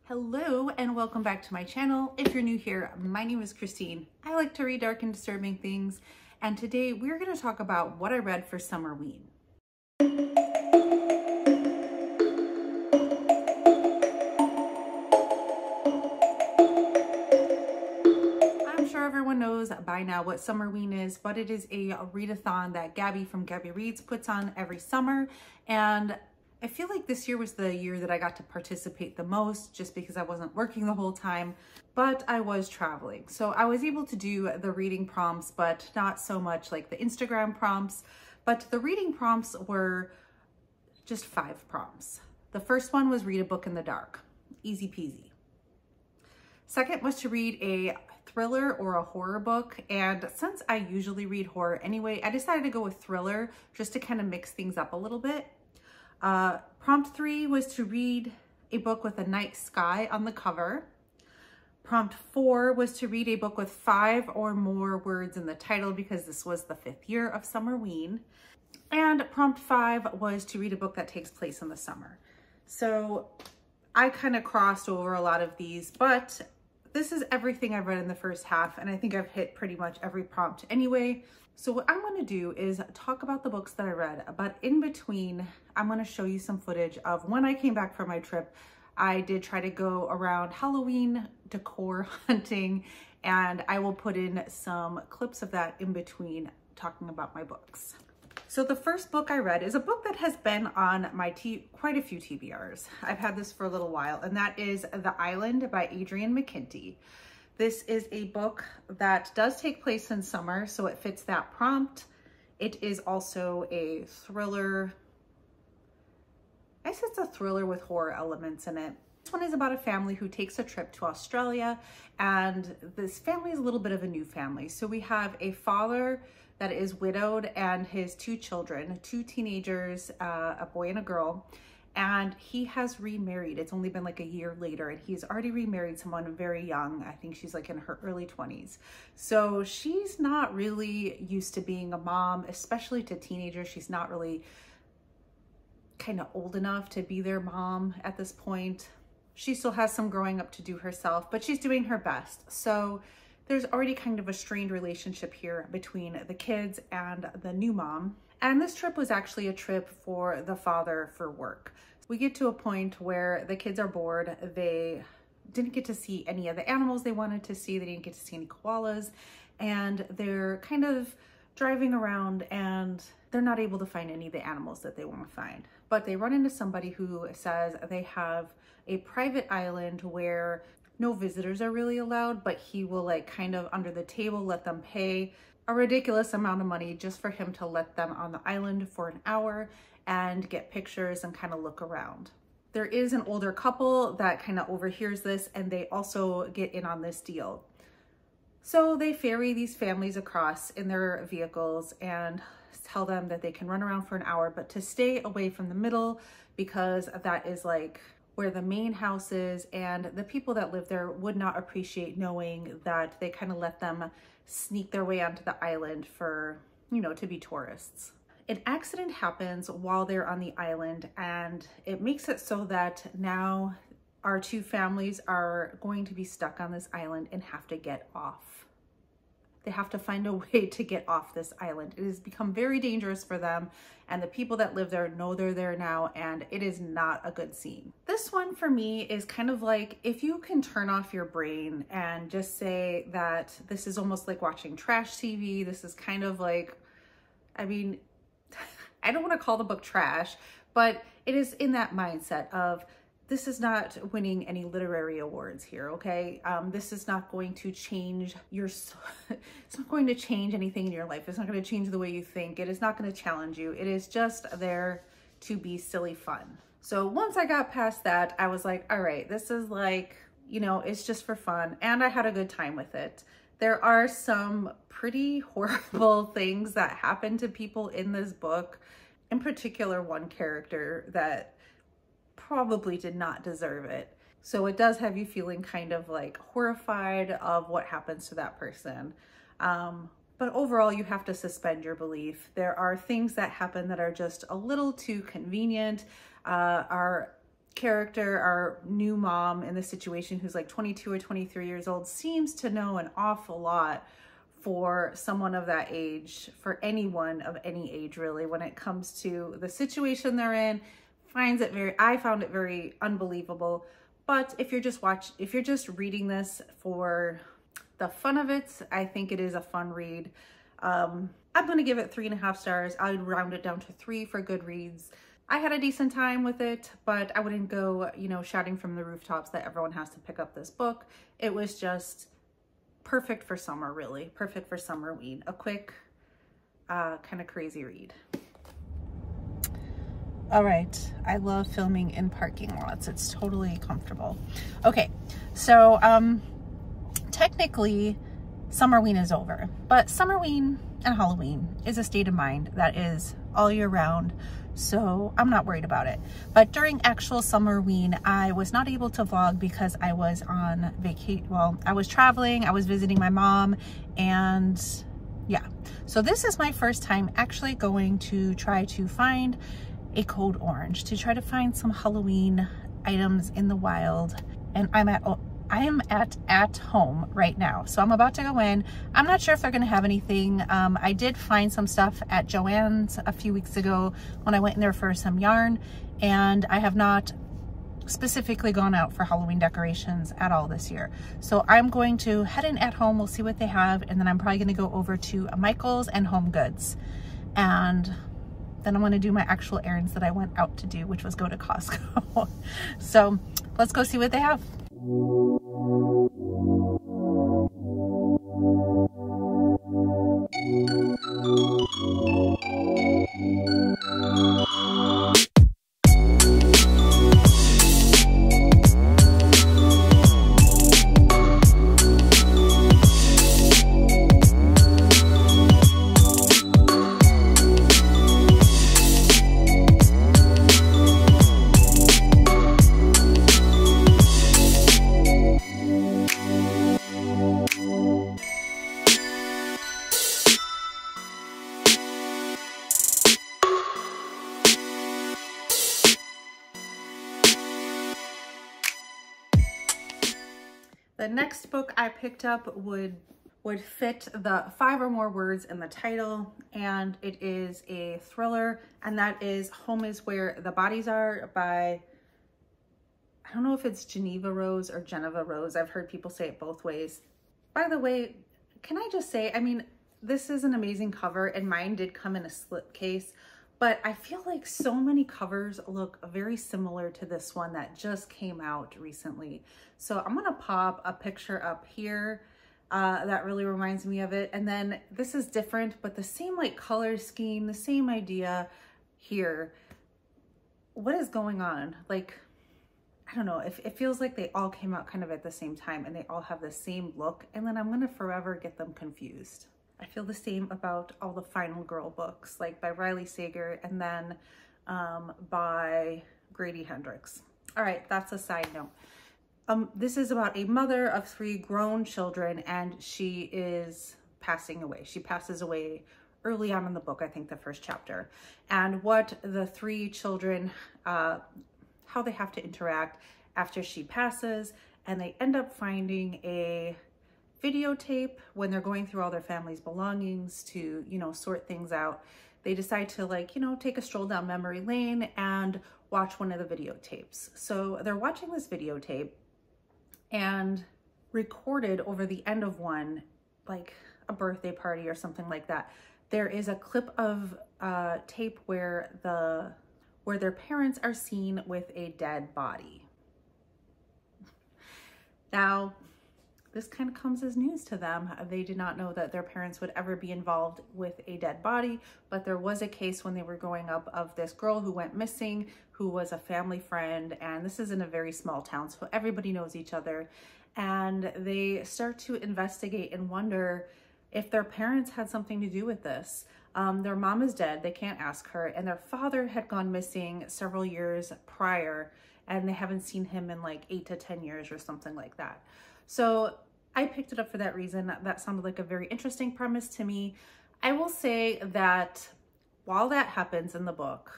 Hello and welcome back to my channel. If you're new here, my name is Christine. I like to read dark and disturbing things, and today we're going to talk about what I read for Summerween. I'm sure everyone knows by now what Summerween is, but it is a readathon that Gabby from Gabby Reads puts on every summer, and I feel like this year was the year that I got to participate the most just because I wasn't working the whole time, but I was traveling. So I was able to do the reading prompts, but not so much like the Instagram prompts. But the reading prompts were just 5 prompts. The first one was read a book in the dark. Easy peasy. Second was to read a thriller or a horror book. And since I usually read horror anyway, I decided to go with thriller just to kind of mix things up a little bit. Prompt 3 was to read a book with a night sky on the cover. Prompt 4 was to read a book with 5 or more words in the title because this was the 5th year of Summerween. And prompt 5 was to read a book that takes place in the summer. So I kind of crossed over a lot of these, but this is everything I've read in the first half, and I think I've hit pretty much every prompt anyway. So what I'm going to do is talk about the books that I read, but in between, I'm going to show you some footage of when I came back from my trip. I did try to go around Halloween decor hunting, and I will put in some clips of that in between talking about my books. So the first book I read is a book that has been on my quite a few TBRs. I've had this for a little while, and that is The Island by Adrienne McKinty. This is a book that does take place in summer, so it fits that prompt. It is also a thriller. I guess it's a thriller with horror elements in it. This one is about a family who takes a trip to Australia, and this family is a little bit of a new family. So we have a father that is widowed and his 2 children, 2 teenagers, a boy and a girl. And he has remarried. It's only been like a year later, and he's already remarried someone very young. I think she's like in her early 20s. So she's not really used to being a mom, especially to teenagers. She's not really kind of old enough to be their mom at this point. She still has some growing up to do herself, but she's doing her best. So there's already kind of a strained relationship here between the kids and the new mom. And this trip was actually a trip for the father for work. We get to a point where the kids are bored. They didn't get to see any of the animals they wanted to see. They didn't get to see any koalas. And they're kind of driving around and they're not able to find any of the animals that they want to find. But they run into somebody who says they have a private island where no visitors are really allowed, but he will like kind of under the table let them pay a ridiculous amount of money just for him to let them on the island for an hour and get pictures and kind of look around. There is an older couple that kind of overhears this, and they also get in on this deal. So they ferry these families across in their vehicles and tell them that they can run around for an hour, but to stay away from the middle because that is like where the main house is, and the people that live there would not appreciate knowing that they kind of let them sneak their way onto the island for, you know, to be tourists. An accident happens while they're on the island, and it makes it so that now our 2 families are going to be stuck on this island and have to get off. They have to find a way to get off this island. It has become very dangerous for them, and the people that live there know they're there now, and it is not a good scene. This one for me is kind of like, if you can turn off your brain and just say that this is almost like watching trash TV. This is kind of like, I mean, I don't want to call the book trash, but it is in that mindset of, this is not winning any literary awards here, okay? This is not going to change it's not going to change anything in your life. It's not going to change the way you think. It is not going to challenge you. It is just there to be silly fun. So once I got past that, I was like, all right, this is like, you know, it's just for fun. And I had a good time with it. There are some pretty horrible things that happen to people in this book. In particular, one character that probably did not deserve it. So it does have you feeling kind of like horrified of what happens to that person. But overall, you have to suspend your belief. There are things that happen that are just a little too convenient. Our character, our new mom in the situation, who's like 22 or 23 years old, seems to know an awful lot for someone of that age, for anyone of any age really, when it comes to the situation they're in. I found it very unbelievable. But if you're just reading this for the fun of it, I think it is a fun read. I'm going to give it 3.5 stars. I would round it down to 3 for Goodreads. I had a decent time with it, but I wouldn't go, you know, shouting from the rooftops that everyone has to pick up this book. It was just perfect for summer, really. Perfect for Summerween. A quick, kind of crazy read. All right, I love filming in parking lots. It's totally comfortable. Okay, so technically Summerween is over, but Summerween and Halloween is a state of mind that is all year round, so I'm not worried about it. But during actual Summerween, I was not able to vlog because I was on vacation. Well, I was traveling, I was visiting my mom, and yeah. So this is my first time actually going to try to find a code orange, to try to find some Halloween items in the wild. And I am at home right now, so I'm about to go in. I'm not sure if they're gonna have anything. I did find some stuff at Joann's a few weeks ago when I went in there for some yarn, and I have not specifically gone out for Halloween decorations at all this year. So I'm going to head in at home. We'll see what they have, and then I'm probably gonna go over to Michael's and Home Goods, and then I'm gonna do my actual errands that I went out to do, which was go to Costco. So let's go see what they have. The next book I picked up would fit the 5 or more words in the title, and it is a thriller, and that is Home is Where the Bodies Are by, I don't know if it's Geneva Rose or Geneva Rose. I've heard people say it both ways. By the way, can I just say, I mean, this is an amazing cover, and mine did come in a slipcase, but I feel like so many covers look very similar to this one that just came out recently. So I'm gonna pop a picture up here that really reminds me of it. And then this is different, but the same like color scheme, the same idea here. What is going on? Like, I don't know, it feels like they all came out kind of at the same time and they all have the same look, and then I'm gonna forever get them confused. I feel the same about all the Final Girl books, like by Riley Sager and then by Grady Hendrix. All right, that's a side note. This is about a mother of 3 grown children, and she is passing away. She passes away early on in the book, I think the first chapter. And what the 3 children, how they have to interact after she passes, and they end up finding a videotape when they're going through all their family's belongings to, you know, sort things out. They decide to, like, you know, take a stroll down memory lane and watch one of the videotapes. So they're watching this videotape, and recorded over the end of one, like a birthday party or something like that, there is a clip of tape where their parents are seen with a dead body. Now, this kind of comes as news to them. They did not know that their parents would ever be involved with a dead body, but there was a case when they were growing up of this girl who went missing, who was a family friend, and this is in a very small town, so everybody knows each other, and they start to investigate and wonder if their parents had something to do with this. Their mom is dead, they can't ask her, and their father had gone missing several years prior, and they haven't seen him in like 8 to 10 years or something like that. So I picked it up for that reason. That sounded like a very interesting premise to me. I will say that while that happens in the book,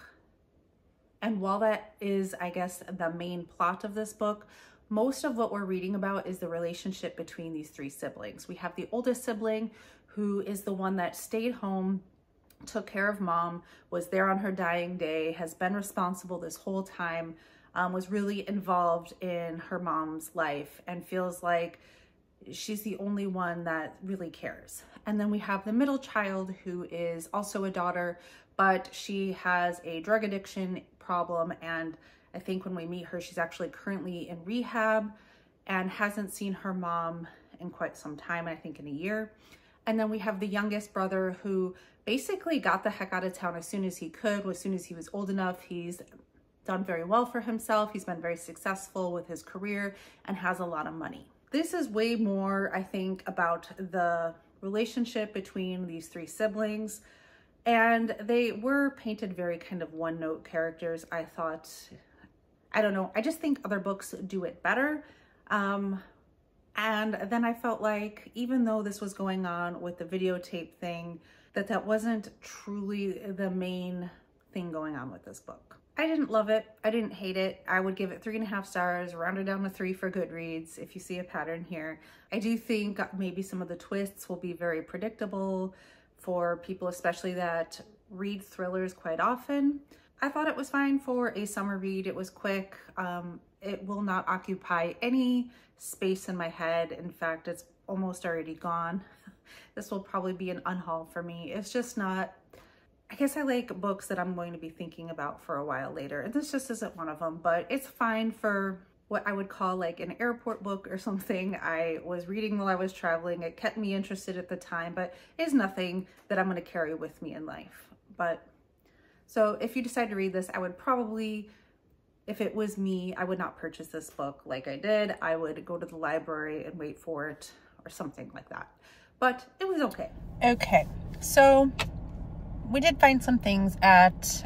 And while that is, I guess, the main plot of this book, most of what we're reading about is the relationship between these three siblings. We have the oldest sibling, who is the one that stayed home, took care of mom, was there on her dying day, has been responsible this whole time, was really involved in her mom's life, and feels like she's the only one that really cares. And then we have the middle child, who is also a daughter, but she has a drug addiction problem, and I think when we meet her, she's actually currently in rehab and hasn't seen her mom in quite some time, I think in a year. And then we have the youngest brother, who basically got the heck out of town as soon as he could, as soon as he was old enough. He's done very well for himself. He's been very successful with his career and has a lot of money. This is way more, I think, about the relationship between these three siblings. And they were painted very kind of one-note characters. I thought, I don't know, I just think other books do it better. And then I felt like, even though this was going on with the videotape thing, that wasn't truly the main thing going on with this book. I didn't love it. I didn't hate it. I would give it 3.5 stars, rounded down to 3 for Goodreads, if you see a pattern here. I do think maybe some of the twists will be very predictable for people, especially that read thrillers quite often. I thought it was fine for a summer read. It was quick. It will not occupy any space in my head. In fact, it's almost already gone. This will probably be an unhaul for me. It's just not, I guess I like books that I'm going to be thinking about for a while later, and this just isn't one of them, but it's fine for what I would call like an airport book or something I was reading while I was traveling. It kept me interested at the time, but it's nothing that I'm going to carry with me in life. But so if you decide to read this, I would probably, if it was me, I would not purchase this book like I did. I would go to the library and wait for it or something like that. But it was okay. Okay, so we did find some things at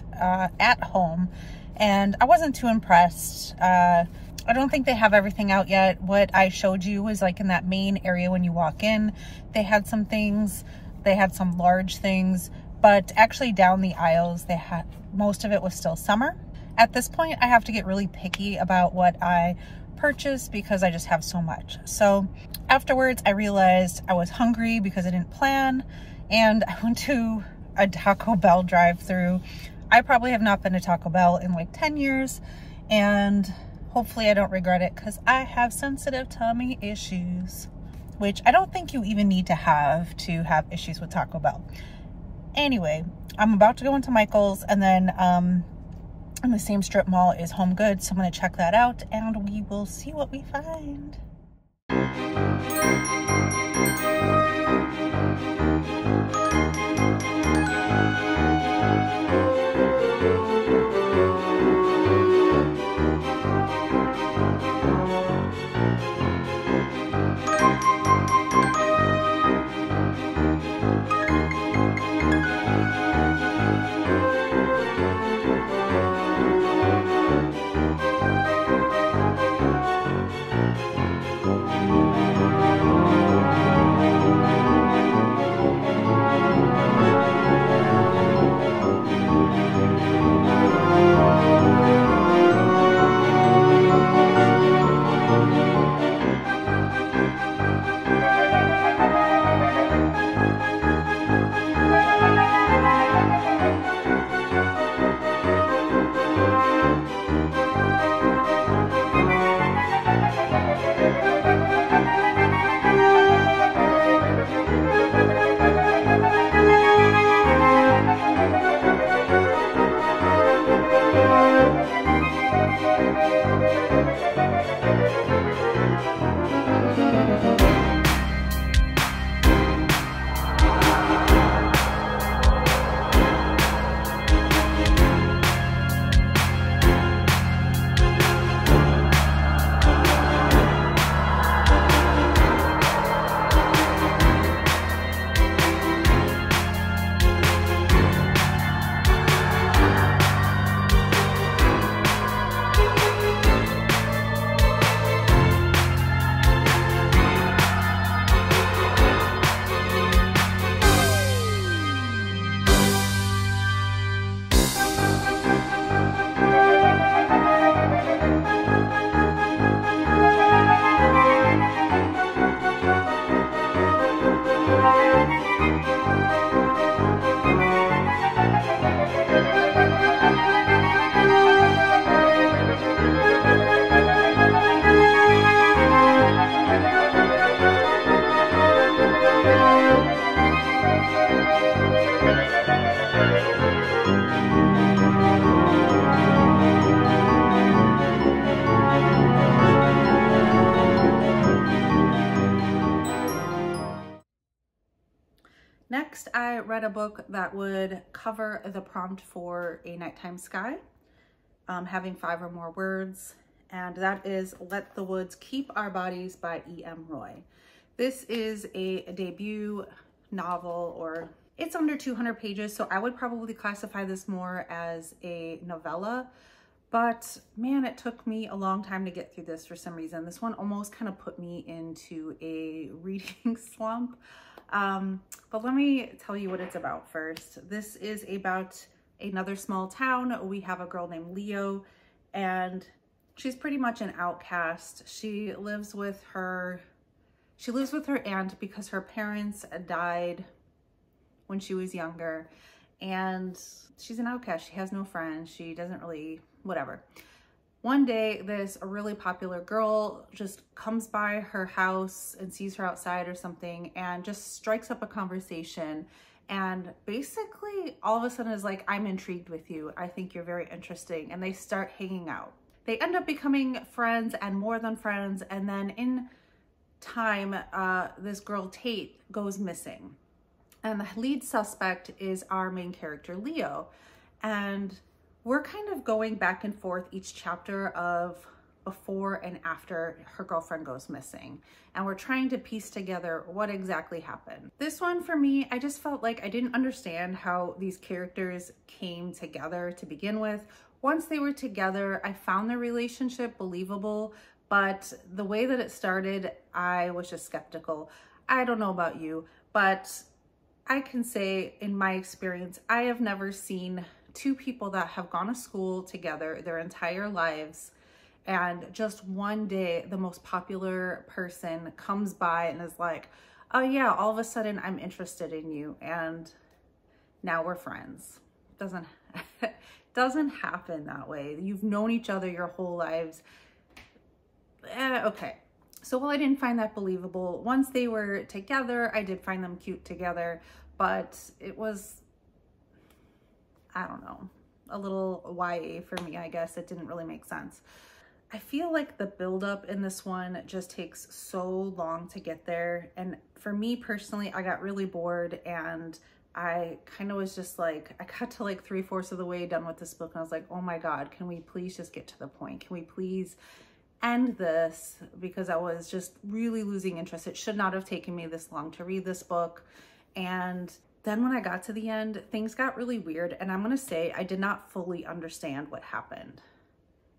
home, and I wasn't too impressed. I don't think they have everything out yet. What I showed you was like in that main area when you walk in, they had some things, they had some large things, but actually down the aisles, they had, most of it was still summer. At this point, I have to get really picky about what I purchase because I just have so much. So afterwards, I realized I was hungry because I didn't plan, and I went to a Taco Bell drive-through. I probably have not been to Taco Bell in like 10 years, and hopefully I don't regret it because I have sensitive tummy issues, which I don't think you even need to have issues with Taco Bell. Anyway, I'm about to go into Michael's, and then in the same strip mall is Home Goods, so I'm going to check that out and we will see what we find. Next, I read a book that would cover the prompt for A Nighttime Sky, having 5 or more words, and that is Let the Woods Keep Our Bodies by E.M. Roy. This is a debut novel, or it's under 200 pages, so I would probably classify this more as a novella, but man, it took me a long time to get through this for some reason. This one almost kind of put me into a reading slump. But let me tell you what it's about first. This is about another small town. We have a girl named Leo, and she's pretty much an outcast. She lives with her aunt because her parents died when she was younger, and she's an outcast. She has no friends. She doesn't really, whatever. One day, this really popular girl just comes by her house and sees her outside or something and just strikes up a conversation, and basically all of a sudden is like, I'm intrigued with you. I think you're very interesting. And they start hanging out. They end up becoming friends and more than friends. And then in time, this girl, Tate, goes missing. And the lead suspect is our main character, Leo. And we're kind of going back and forth each chapter of before and after her girlfriend goes missing. And we're trying to piece together what exactly happened. This one for me, I just felt like I didn't understand how these characters came together to begin with. Once they were together, I found their relationship believable, but the way that it started, I was just skeptical. I don't know about you, but I can say in my experience, I have never seen 2 people that have gone to school together their entire lives, and just one day the most popular person comes by and is like, oh yeah, all of a sudden I'm interested in you and now we're friends. Doesn't happen that way. You've known each other your whole lives. Okay, so while I didn't find that believable, once they were together, I did find them cute together, but it was, I don't know, a little YA for me, I guess. It didn't really make sense. I feel like the buildup in this one just takes so long to get there. And for me personally, I got really bored, and I kind of was just like, I got to like 3/4 of the way done with this book, and I was like, oh my God, can we please just get to the point? Can we please end this? Because I was just really losing interest. It should not have taken me this long to read this book. And then when I got to the end, things got really weird, and I'm gonna say I did not fully understand what happened.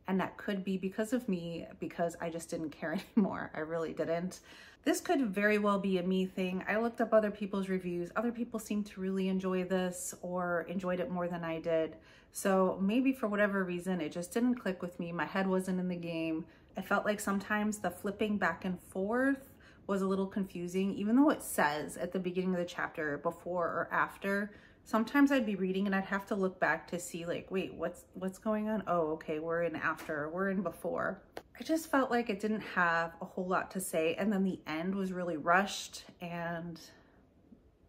And that could be because of me, because I just didn't care anymore. I really didn't. This could very well be a me thing. I looked up other people's reviews. Other people seemed to really enjoy this or enjoyed it more than I did. So maybe for whatever reason, it just didn't click with me. My head wasn't in the game. I felt like sometimes the flipping back and forth was a little confusing, even though it says at the beginning of the chapter before or after. Sometimes I'd be reading and I'd have to look back to see like, wait, what's going on? Oh, okay, we're in after, we're in before. I just felt like it didn't have a whole lot to say, and then the end was really rushed and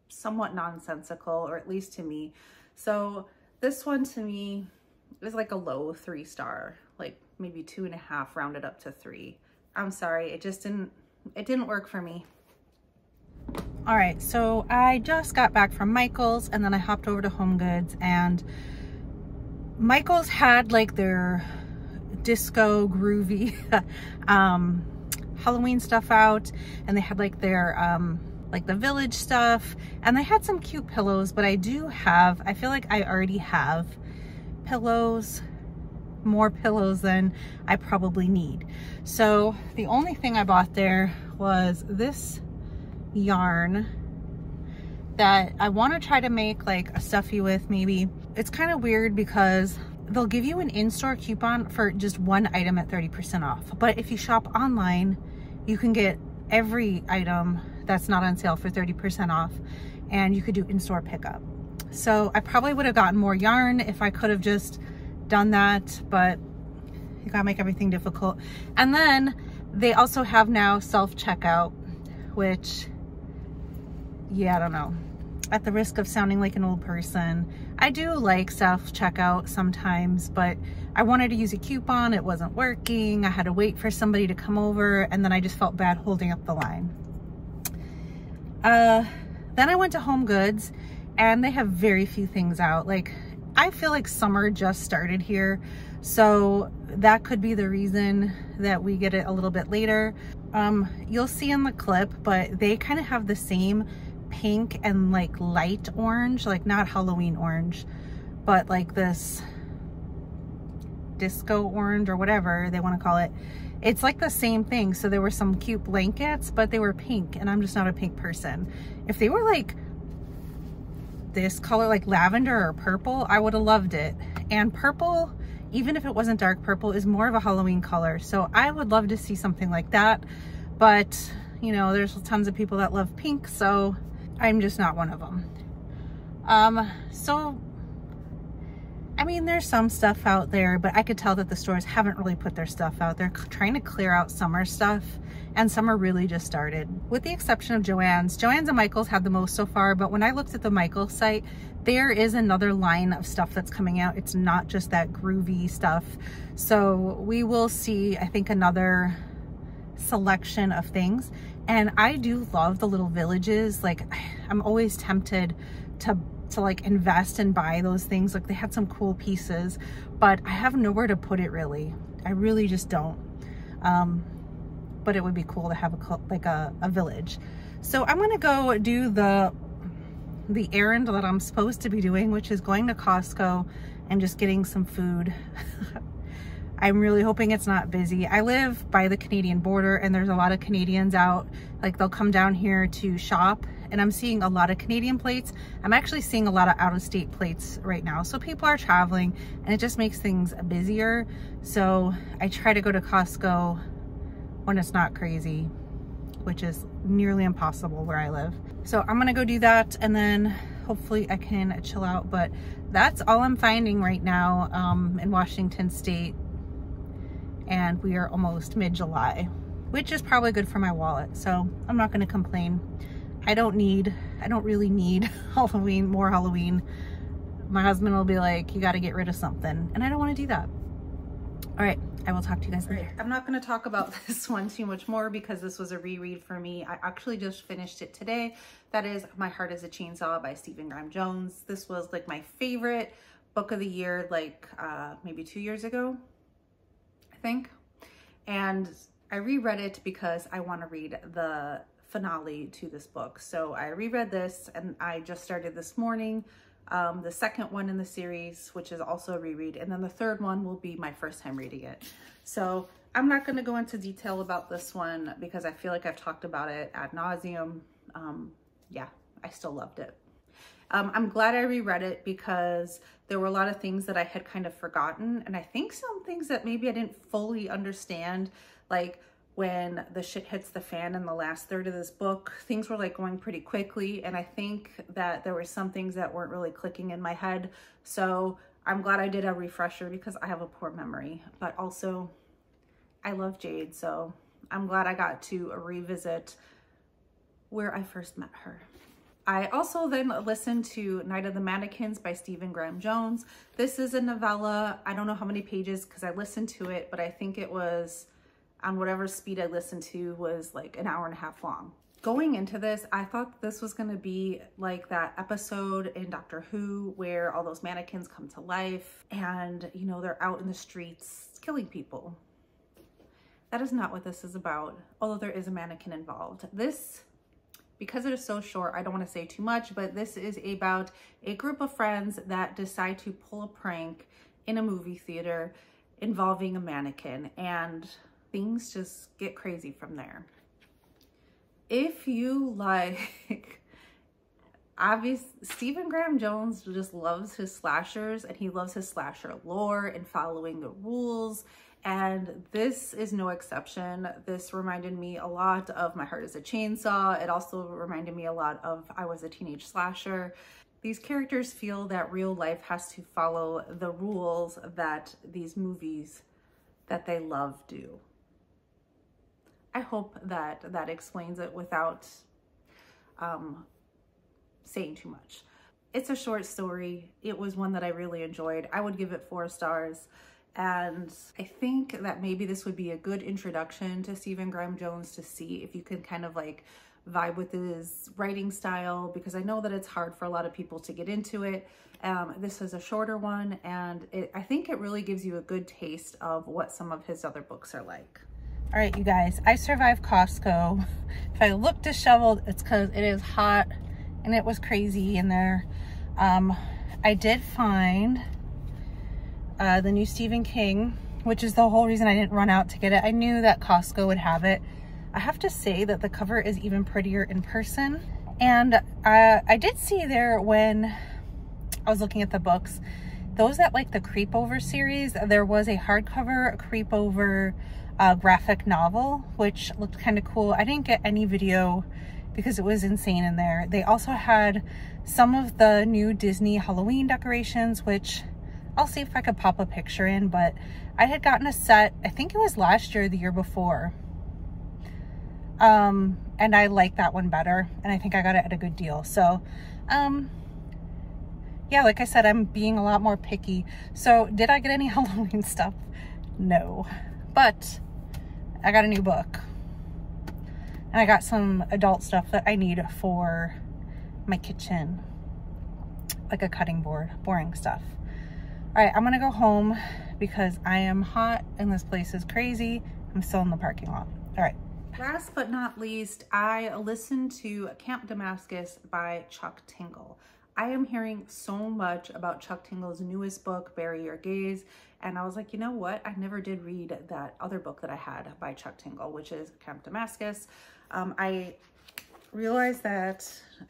somewhat nonsensical, or at least to me. So this one to me is like a low 3-star, like maybe 2.5 rounded up to 3. I'm sorry, it didn't work for me. All right, so I just got back from Michael's, and then I hopped over to Home Goods, and Michael's had like their disco groovy Halloween stuff out, and they had like their like the village stuff, and they had some cute pillows, but I feel like I already have pillows, more pillows than I probably need. So the only thing I bought there was this yarn that I want to try to make like a stuffy with. Maybe it's kind of weird because they'll give you an in-store coupon for just one item at 30% off, but if you shop online you can get every item that's not on sale for 30% off, and you could do in-store pickup. So I probably would have gotten more yarn if I could have just done that, but you gotta make everything difficult. And then they also have now self-checkout, which, yeah, I don't know. At the risk of sounding like an old person, I do like self-checkout sometimes, but I wanted to use a coupon. It wasn't working. I had to wait for somebody to come over, and then I just felt bad holding up the line. Then I went to Home Goods and they have very few things out. Like, I feel like summer just started here, so that could be the reason that we get it a little bit later. You'll see in the clip, but they kind of have the same pink and like light orange, like not Halloween orange, but like this disco orange or whatever they want to call it. It's like the same thing. So there were some cute blankets, but they were pink, and I'm just not a pink person. If they were like this color, like lavender or purple, I would have loved it. And purple, even if it wasn't dark purple, is more of a Halloween color. So I would love to see something like that. But, you know, there's tons of people that love pink, so I'm just not one of them. So, I mean, there's some stuff out there, but I could tell that the stores haven't really put their stuff out. They're trying to clear out summer stuff, and summer really just started. With the exception of Joann's. Joann's and Michael's had the most so far, but when I looked at the Michael's site, there is another line of stuff that's coming out. It's not just that groovy stuff. So we will see, I think, another selection of things. And I do love the little villages. Like, I'm always tempted to like invest and buy those things. Like, they had some cool pieces, but I have nowhere to put it really. I really just don't. But it would be cool to have a village. So I'm gonna go do the errand that I'm supposed to be doing, which is going to Costco and just getting some food. I'm really hoping it's not busy. I live by the Canadian border, and there's a lot of Canadians out. Like, they'll come down here to shop, and I'm seeing a lot of Canadian plates. I'm actually seeing a lot of out-of-state plates right now. So people are traveling, and it just makes things busier. So I try to go to Costco when it's not crazy, which is nearly impossible where I live. So I'm gonna go do that, and then hopefully I can chill out. But that's all I'm finding right now in Washington State. And we are almost mid-July, which is probably good for my wallet. So I'm not gonna complain. I don't really need Halloween, more Halloween. My husband will be like, you gotta get rid of something. And I don't wanna do that. All right, I will talk to you guys later. I'm not gonna talk about this one too much more because this was a reread for me. I actually just finished it today. That is My Heart is a Chainsaw by Stephen Graham Jones. This was like my favorite book of the year, like maybe 2 years ago, I think. And I reread it because I want to read the finale to this book. So I reread this, and I just started this morning the second one in the series, which is also a reread, and then the third one will be my first time reading it. So I'm not going to go into detail about this one because I feel like I've talked about it ad nauseum. Yeah, I still loved it. I'm glad I reread it because there were a lot of things that I had kind of forgotten, and I think some things that maybe I didn't fully understand, like when the shit hits the fan in the last third of this book, things were like going pretty quickly, and I think that there were some things that weren't really clicking in my head. So I'm glad I did a refresher because I have a poor memory, but also I love Jade, so I'm glad I got to revisit where I first met her. I also then listened to Night of the Mannequins by Stephen Graham Jones. This is a novella. I don't know how many pages because I listened to it, but I think it was, on whatever speed I listened to, was like an hour and a half long. Going into this, I thought this was going to be like that episode in Doctor Who where all those mannequins come to life and, you know, they're out in the streets killing people. That is not what this is about, although there is a mannequin involved. This, because it is so short, I don't want to say too much, but this is about a group of friends that decide to pull a prank in a movie theater involving a mannequin, and things just get crazy from there. If you like, obviously, Stephen Graham Jones just loves his slashers, and he loves his slasher lore and following the rules. And this is no exception. This reminded me a lot of My Heart is a Chainsaw. It also reminded me a lot of I Was a Teenage Slasher. These characters feel that real life has to follow the rules that these movies that they love do. I hope that that explains it without saying too much. It's a short story. It was one that I really enjoyed. I would give it 4 stars. And I think that maybe this would be a good introduction to Stephen Graham Jones to see if you can kind of like vibe with his writing style, because I know that it's hard for a lot of people to get into it. This is a shorter one, and I think it really gives you a good taste of what some of his other books are like. All right, you guys, I survived Costco. If I look disheveled, it's because it is hot and it was crazy in there. I did find the new Stephen King, which is the whole reason I didn't run out to get it. I knew that Costco would have it. I have to say that the cover is even prettier in person. And I did see there when I was looking at the books, those that like the Creepover series, there was a hardcover Creepover graphic novel, which looked kind of cool. I didn't get any video because it was insane in there. They also had some of the new Disney Halloween decorations, which I'll see if I could pop a picture in, but I had gotten a set, I think it was last year or the year before. And I like that one better, and I think I got it at a good deal. So, yeah, like I said, I'm being a lot more picky. So did I get any Halloween stuff? No, but I got a new book, and I got some adult stuff that I need for my kitchen, like a cutting board, boring stuff. All right, I'm gonna go home because I am hot and this place is crazy. I'm still in the parking lot. All right. Last but not least, I listened to Camp Damascus by Chuck Tingle. I am hearing so much about Chuck Tingle's newest book, Bury Your Gaze, and I was like, you know what? I never did read that other book that I had by Chuck Tingle, which is Camp Damascus. I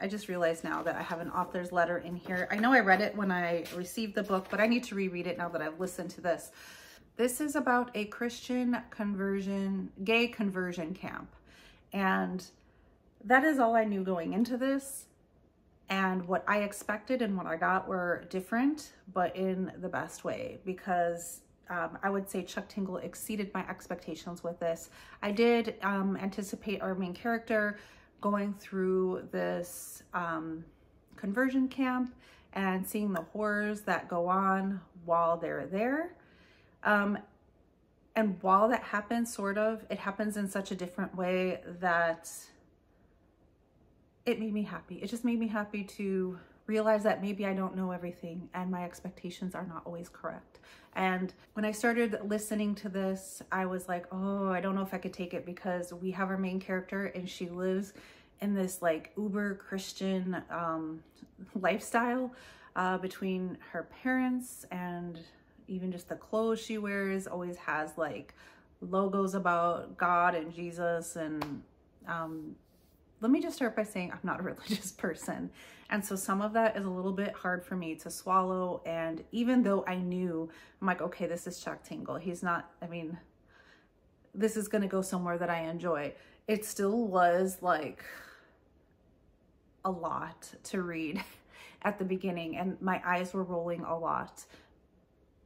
just realized now that I have an author's letter in here. I know I read it when I received the book, but I need to reread it now that I've listened to this. This is about a Christian conversion, gay conversion camp. And that is all I knew going into this. And what I expected and what I got were different, but in the best way, because I would say Chuck Tingle exceeded my expectations with this. I did anticipate our main character going through this conversion camp and seeing the horrors that go on while they're there. And while that happens, it happens in such a different way that it made me happy. It just made me happy to realize that maybe I don't know everything and my expectations are not always correct. And when I started listening to this, I was like, oh, I don't know if I could take it, because we have our main character and she lives in this like uber Christian lifestyle between her parents, and even just the clothes she wears always has like logos about God and Jesus. And let me just start by saying I'm not a religious person. And so some of that is a little bit hard for me to swallow. And even though I knew, I'm like, okay, this is Chuck Tingle. He's not, I mean, this is going to go somewhere that I enjoy. It still was like a lot to read at the beginning, and my eyes were rolling a lot,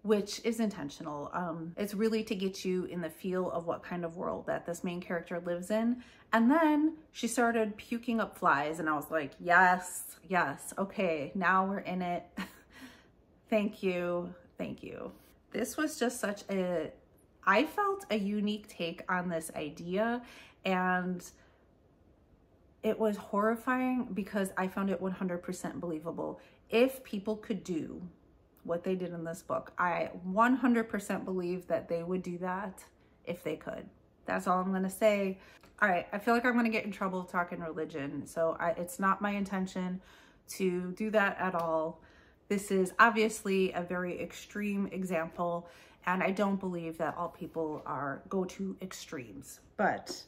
which is intentional. It's really to get you in the feel of what kind of world that this main character lives in. And then she started puking up flies, and I was like, yes, yes, okay, now we're in it. Thank you, thank you. This was just I felt a unique take on this idea, and it was horrifying because I found it 100% believable. If people could do what they did in this book, I 100% believe that they would do that if they could. That's all I'm gonna say. All right, I feel like I'm gonna get in trouble talking religion, so it's not my intention to do that at all. This is obviously a very extreme example, and I don't believe that all people go to extremes, but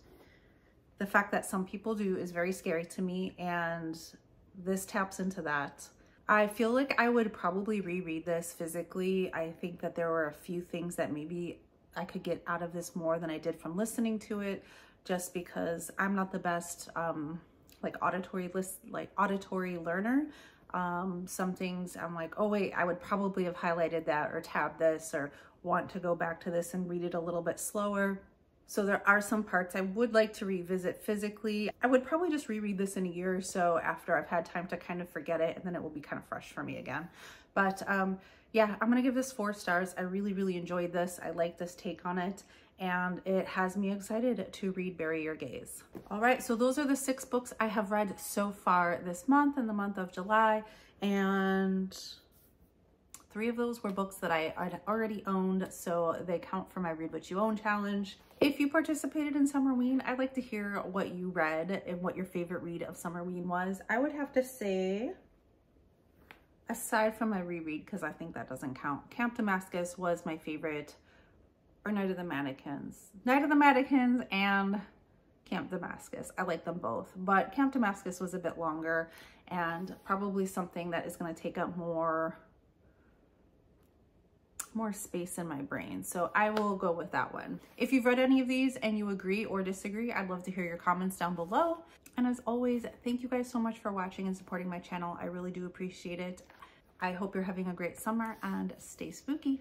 the fact that some people do is very scary to me, and this taps into that. I feel like I would probably reread this physically. I think that there were a few things that maybe I could get out of this more than I did from listening to it, just because I'm not the best auditory learner. Some things I'm like, oh wait, I would probably have highlighted that or tabbed this or want to go back to this and read it a little bit slower. So there are some parts I would like to revisit physically. I would probably just reread this in a year or so after I've had time to kind of forget it, and then it will be kind of fresh for me again. But yeah, I'm gonna give this 4 stars. I really, really enjoyed this. I like this take on it. and it has me excited to read Bury Your Gaze. All right, so those are the 6 books I have read so far this month, in the month of July, and 3 of those were books that I had already owned, so they count for my Read What You Own challenge. If you participated in Summerween, I'd like to hear what you read and what your favorite read of Summerween was. I would have to say, aside from my reread, because I think that doesn't count, Camp Damascus was my favorite, or Night of the Mannequins. Night of the Mannequins and Camp Damascus. I like them both, but Camp Damascus was a bit longer and probably something that is going to take up more space in my brain. So I will go with that one. If you've read any of these and you agree or disagree, I'd love to hear your comments down below. And as always, thank you guys so much for watching and supporting my channel. I really do appreciate it. I hope you're having a great summer and stay spooky.